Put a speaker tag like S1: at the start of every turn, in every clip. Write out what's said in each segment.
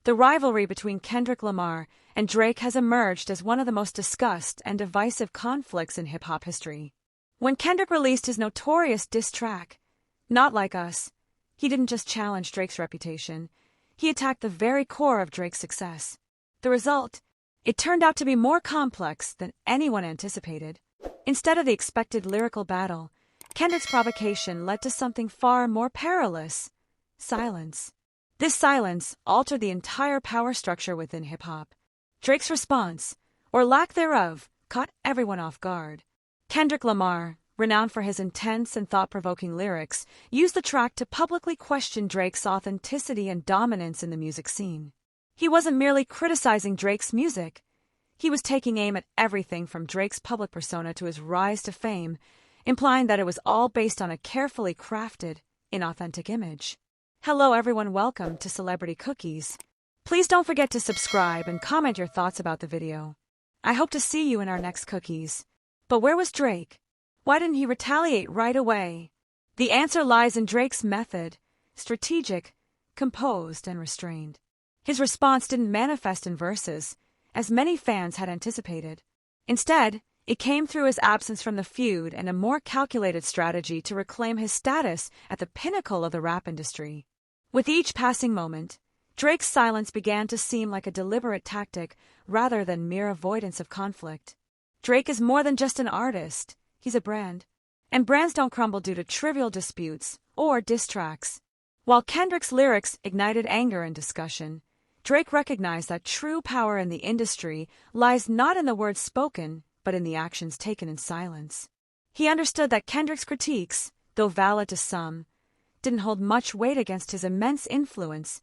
S1: The rivalry between Kendrick Lamar and Drake has emerged as one of the most discussed and divisive conflicts in hip-hop history. When Kendrick released his notorious diss track, Not Like Us, he didn't just challenge Drake's reputation, he attacked the very core of Drake's success. The result? It turned out to be more complex than anyone anticipated. Instead of the expected lyrical battle, Kendrick's provocation led to something far more perilous: silence. This silence altered the entire power structure within hip-hop. Drake's response, or lack thereof, caught everyone off guard. Kendrick Lamar, renowned for his intense and thought-provoking lyrics, used the track to publicly question Drake's authenticity and dominance in the music scene. He wasn't merely criticizing Drake's music. He was taking aim at everything from Drake's public persona to his rise to fame, implying that it was all based on a carefully crafted, inauthentic image. Hello everyone, welcome to Celebrity Cookies. Please don't forget to subscribe and comment your thoughts about the video. I hope to see you in our next cookies. But where was Drake? Why didn't he retaliate right away? The answer lies in Drake's method: strategic, composed, and restrained. His response didn't manifest in verses, as many fans had anticipated. Instead, it came through his absence from the feud and a more calculated strategy to reclaim his status at the pinnacle of the rap industry. With each passing moment, Drake's silence began to seem like a deliberate tactic rather than mere avoidance of conflict. Drake is more than just an artist, he's a brand. And brands don't crumble due to trivial disputes or diss tracks. While Kendrick's lyrics ignited anger and discussion, Drake recognized that true power in the industry lies not in the words spoken, but in the actions taken in silence. He understood that Kendrick's critiques, though valid to some, didn't hold much weight against his immense influence,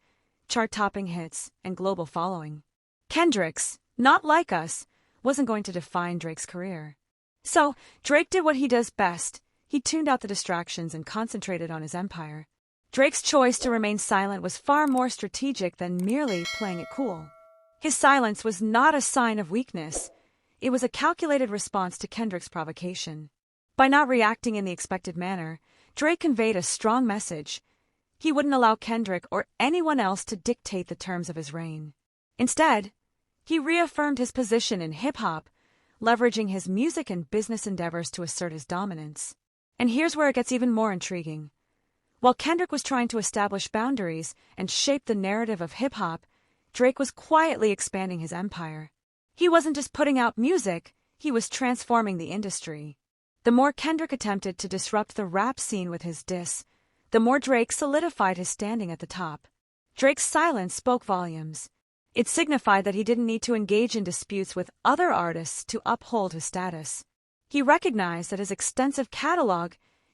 S1: chart-topping hits, and global following. Kendrick's Not Like Us wasn't going to define Drake's career. So, Drake did what he does best. He tuned out the distractions and concentrated on his empire. Drake's choice to remain silent was far more strategic than merely playing it cool. His silence was not a sign of weakness. It was a calculated response to Kendrick's provocation. By not reacting in the expected manner, Drake conveyed a strong message. He wouldn't allow Kendrick or anyone else to dictate the terms of his reign. Instead, he reaffirmed his position in hip-hop, leveraging his music and business endeavors to assert his dominance. And here's where it gets even more intriguing. While Kendrick was trying to establish boundaries and shape the narrative of hip-hop, Drake was quietly expanding his empire. He wasn't just putting out music, he was transforming the industry. The more Kendrick attempted to disrupt the rap scene with his diss, the more Drake solidified his standing at the top. Drake's silence spoke volumes. It signified that he didn't need to engage in disputes with other artists to uphold his status. He recognized that his extensive catalog,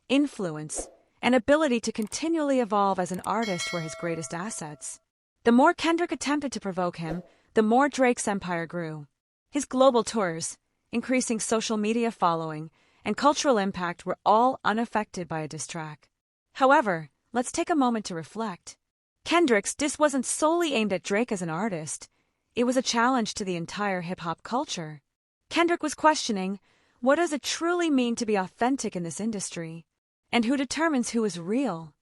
S1: influence, and ability to continually evolve as an artist were his greatest assets. The more Kendrick attempted to provoke him, the more Drake's empire grew. His global tours, increasing social media following, and cultural impact were all unaffected by a diss track. However, let's take a moment to reflect. Kendrick's diss wasn't solely aimed at Drake as an artist. It was a challenge to the entire hip-hop culture. Kendrick was questioning, what does it truly mean to be authentic in this industry? And who determines who is real?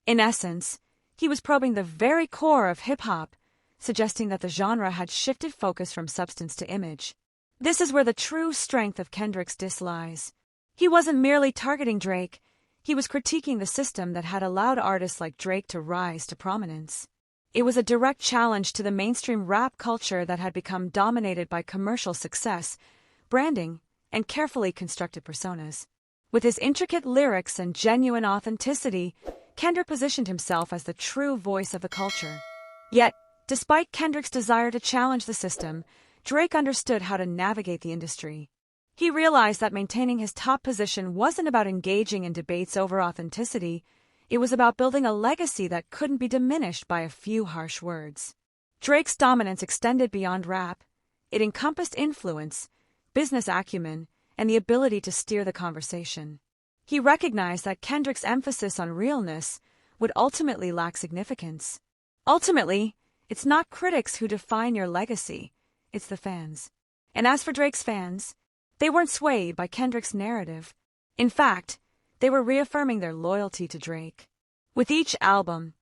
S1: In essence, he was probing the very core of hip-hop, suggesting that the genre had shifted focus from substance to image. This is where the true strength of Kendrick's diss lies. He wasn't merely targeting Drake, he was critiquing the system that had allowed artists like Drake to rise to prominence. It was a direct challenge to the mainstream rap culture that had become dominated by commercial success, branding, and carefully constructed personas. With his intricate lyrics and genuine authenticity, Kendrick positioned himself as the true voice of the culture. Yet, despite Kendrick's desire to challenge the system, Drake understood how to navigate the industry. He realized that maintaining his top position wasn't about engaging in debates over authenticity, it was about building a legacy that couldn't be diminished by a few harsh words. Drake's dominance extended beyond rap. It encompassed influence, business acumen, and the ability to steer the conversation. He recognized that Kendrick's emphasis on realness would ultimately lack significance. Ultimately, it's not critics who define your legacy, it's the fans. And as for Drake's fans, they weren't swayed by Kendrick's narrative. In fact, they were reaffirming their loyalty to Drake. With each album,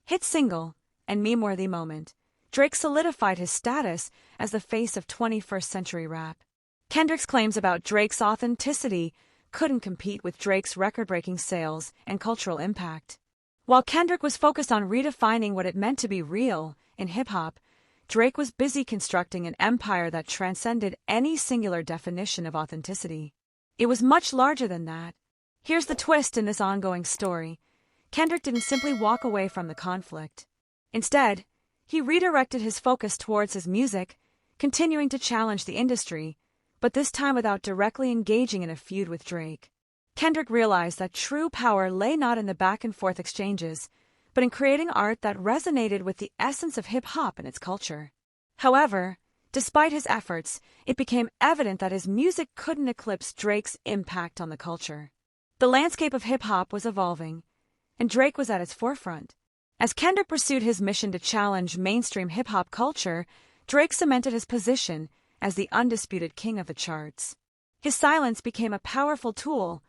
S1: hit single, and meme-worthy moment, Drake solidified his status as the face of 21st century rap. Kendrick's claims about Drake's authenticity couldn't compete with Drake's record-breaking sales and cultural impact. While Kendrick was focused on redefining what it meant to be real in hip-hop, Drake was busy constructing an empire that transcended any singular definition of authenticity. It was much larger than that. Here's the twist in this ongoing story. Kendrick didn't simply walk away from the conflict. Instead, he redirected his focus towards his music, continuing to challenge the industry, but this time without directly engaging in a feud with Drake. Kendrick realized that true power lay not in the back-and-forth exchanges, but in creating art that resonated with the essence of hip-hop and its culture. However, despite his efforts, it became evident that his music couldn't eclipse Drake's impact on the culture. The landscape of hip-hop was evolving, and Drake was at its forefront. As Kendrick pursued his mission to challenge mainstream hip-hop culture, Drake cemented his position as the undisputed king of the charts. His silence became a powerful tool,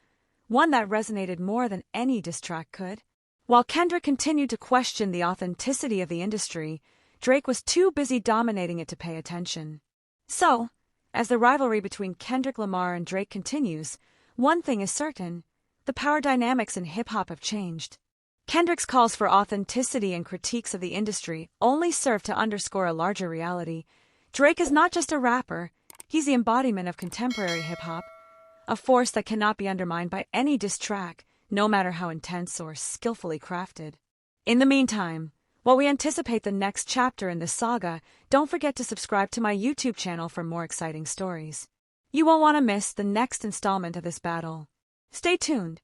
S1: one that resonated more than any diss track could. While Kendrick continued to question the authenticity of the industry, Drake was too busy dominating it to pay attention. So, as the rivalry between Kendrick Lamar and Drake continues, one thing is certain: the power dynamics in hip-hop have changed. Kendrick's calls for authenticity and critiques of the industry only serve to underscore a larger reality. Drake is not just a rapper, he's the embodiment of contemporary hip-hop, a force that cannot be undermined by any diss track, no matter how intense or skillfully crafted. In the meantime, while we anticipate the next chapter in this saga, don't forget to subscribe to my YouTube channel for more exciting stories. You won't want to miss the next installment of this battle. Stay tuned.